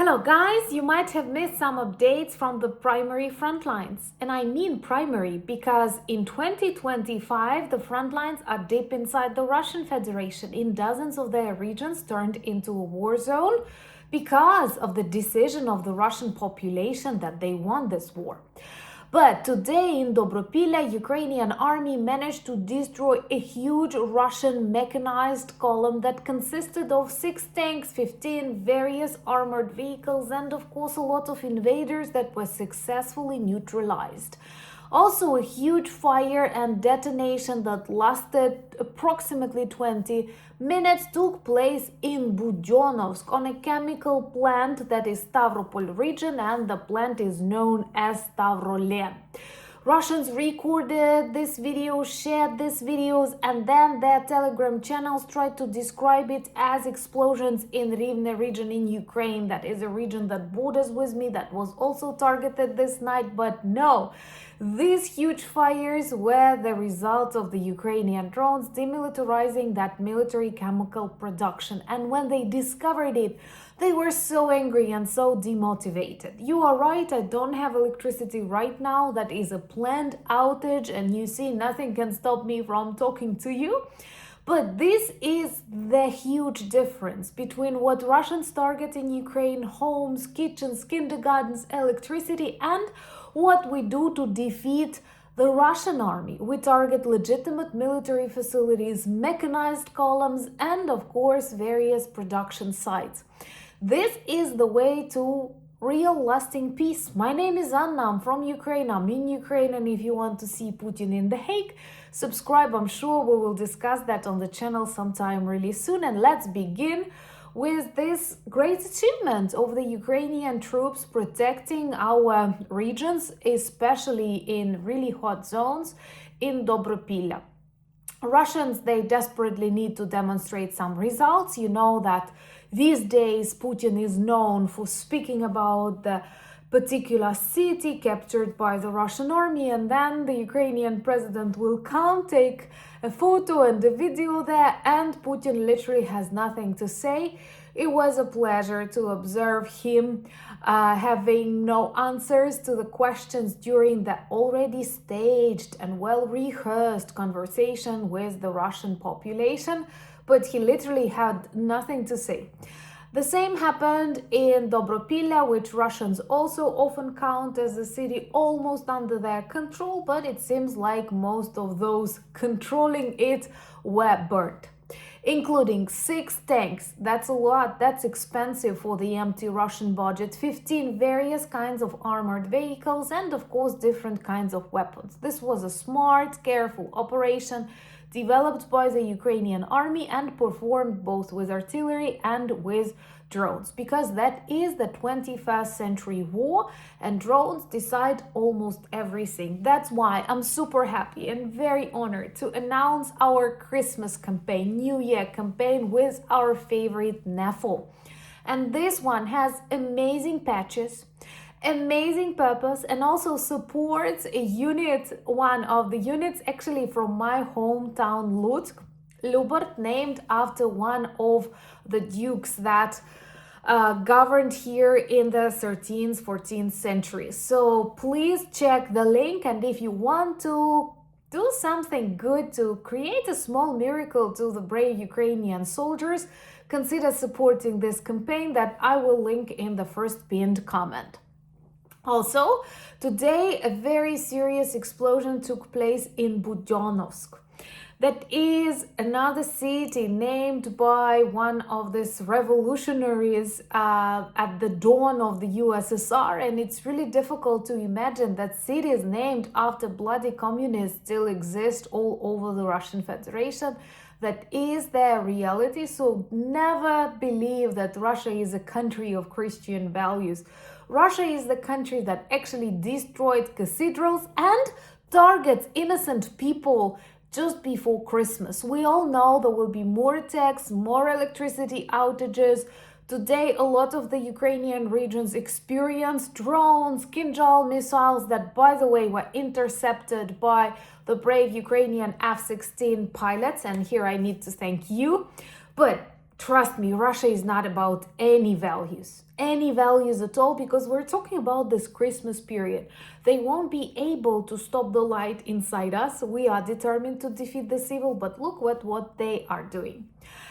Hello guys, you might have missed some updates from the primary front lines. And I mean primary because in 2025 the front lines are deep inside the Russian Federation. In dozens of their regions turned into a war zone because of the decision of the Russian population that they won this war. But today in Dobropilla, Ukrainian army managed to destroy a huge Russian mechanized column that consisted of 6 tanks, 15 various armored vehicles, and of course a lot of invaders that were successfully neutralized. Also, a huge fire and detonation that lasted approximately 20 minutes took place in Budyonnovsk on a chemical plant that is Stavropol region, and the plant is known as Stavrolen. Russians recorded this video, shared these videos, and then their Telegram channels tried to describe it as explosions in Rivne region in Ukraine. That is a region that borders with me, that was also targeted this night, but no. These huge fires were the result of the Ukrainian drones demilitarizing that military chemical production. And when they discovered it, they were so angry and so demotivated. You are right, I don't have electricity right now. That is a planned outage, and you see, nothing can stop me from talking to you. But this is the huge difference between what Russians target in Ukraine: homes, kitchens, kindergartens, electricity, and what we do to defeat the Russian army. We target legitimate military facilities, mechanized columns, and of course various production sites. This is the way to real lasting peace. My name is Anna, I'm from Ukraine, I'm in Ukraine, and if you want to see Putin in The Hague, subscribe. I'm sure we will discuss that on the channel sometime really soon. And let's begin with this great achievement of the Ukrainian troops protecting our regions, especially in really hot zones in Dobropilla. Russians, they desperately need to demonstrate some results. You know that these days Putin is known for speaking about the particular city captured by the Russian army, and then the Ukrainian president will come, take a photo and a video there, and Putin literally has nothing to say. It was a pleasure to observe him having no answers to the questions during the already staged and well-rehearsed conversation with the Russian population, but he literally had nothing to say. The same happened in Dobropilla, which Russians also often count as a city almost under their control, but it seems like most of those controlling it were burnt, including 6 tanks. That's a lot, that's expensive for the empty Russian budget, 15 various kinds of armored vehicles, and of course different kinds of weapons. This was a smart, careful operation developed by the Ukrainian army and performed both with artillery and with drones, because that is the 21st century war and drones decide almost everything. That's why I'm super happy and very honored to announce our Christmas campaign, New Year campaign with our favorite NAFO. And this one has amazing patches, amazing purpose, and also supports a unit, one of the units actually from my hometown Lubert, named after one of the dukes that governed here in the 13th, 14th century. So please check the link, and if you want to do something good to create a small miracle to the brave Ukrainian soldiers, consider supporting this campaign that I will link in the first pinned comment. Also, today a very serious explosion took place in Budyonnovsk. That is another city named by one of these revolutionaries at the dawn of the USSR, and it's really difficult to imagine that cities named after bloody communists still exist all over the Russian Federation. That is their reality, so never believe that Russia is a country of Christian values. Russia is the country that actually destroyed cathedrals and targets innocent people just before Christmas. We all know there will be more attacks, more electricity outages. Today, a lot of the Ukrainian regions experience drones, Kinjal missiles that, by the way, were intercepted by the brave Ukrainian F-16 pilots. And here I need to thank you. But Trust me, Russia is not about any values at all, because we're talking about this Christmas period. They won't be able to stop the light inside us. We are determined to defeat this evil, but look what they are doing.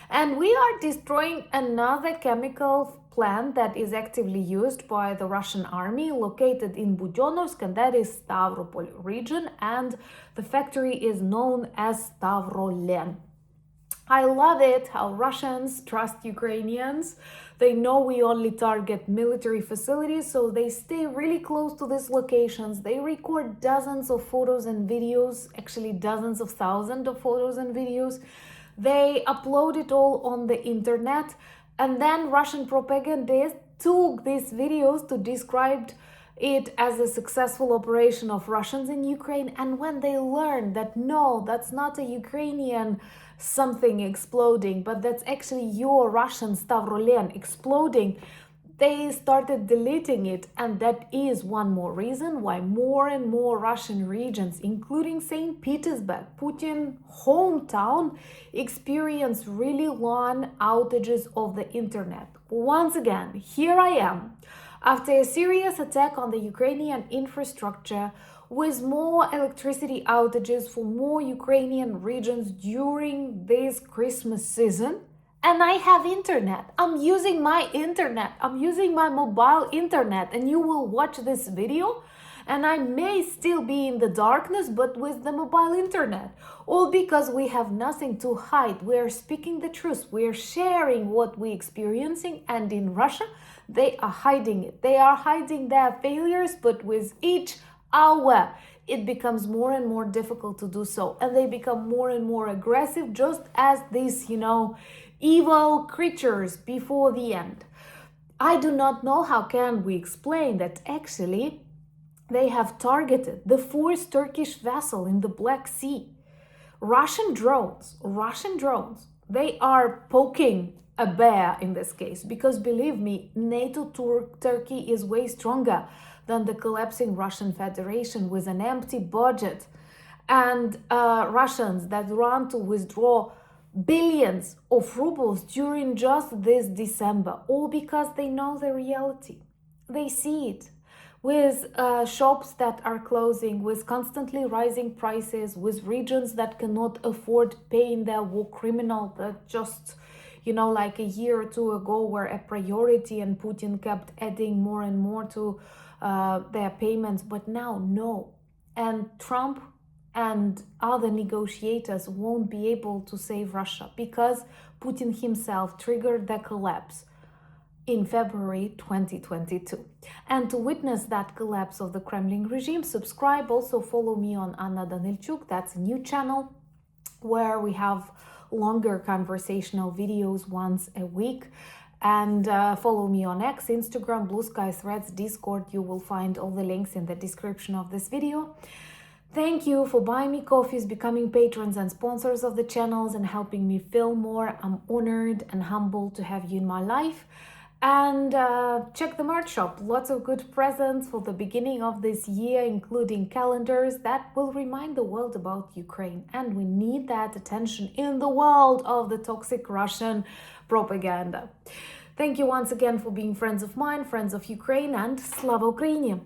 And we are destroying another chemical plant that is actively used by the Russian army, located in Budyonnovsk, and that is Stavropol region, and the factory is known as Stavrolen. I love it how Russians trust Ukrainians. They know we only target military facilities, so they stay really close to these locations. They record dozens of photos and videos, actually dozens of thousands of photos and videos. They upload it all on the internet, and then Russian propagandists took these videos to describe it as a successful operation of Russians in Ukraine. And when they learned that no, that's not a Ukrainian something exploding, but that's actually your Russian Stavrolen exploding, they started deleting it. And that is one more reason why more and more Russian regions, including St. Petersburg, Putin's hometown, experience really long outages of the internet. Once again, here I am, after a serious attack on the Ukrainian infrastructure, with more electricity outages for more Ukrainian regions during this Christmas season. And I have internet. I'm using my internet. I'm using my mobile internet. And you will watch this video, and I may still be in the darkness, but with the mobile internet. All because we have nothing to hide. We are speaking the truth. We are sharing what we're experiencing. And in Russia, they are hiding it. They are hiding their failures, but with each hour, it becomes more and more difficult to do so. And they become more and more aggressive, just as these, evil creatures before the end. I do not know how can we explain that actually they have targeted the fourth Turkish vessel in the Black Sea. Russian drones, they are poking a bear in this case, because believe me, NATO Turkey is way stronger than the collapsing Russian Federation with an empty budget, and Russians that run to withdraw billions of rubles during just this December, all because they know the reality. They see it with shops that are closing, with constantly rising prices, with regions that cannot afford paying their war criminals that just, like a year or two ago were a priority, and Putin kept adding more and more to their payments, but now no. And Trump and other negotiators won't be able to save Russia, because Putin himself triggered the collapse in February 2022. And to witness that collapse of the Kremlin regime, subscribe. Also follow me on Anna Danilchuk. That's a new channel where we have longer conversational videos once a week. And follow me on X, Instagram, Blue Sky, Threads, Discord. You will find all the links in the description of this video. Thank you for buying me coffees, becoming patrons and sponsors of the channels, and helping me film more. I'm honored and humbled to have you in my life. And check the merch shop. Lots of good presents for the beginning of this year, including calendars that will remind the world about Ukraine. And we need that attention in the world of the toxic Russian propaganda. Thank you once again for being friends of mine, friends of Ukraine, and Slava Ukraini!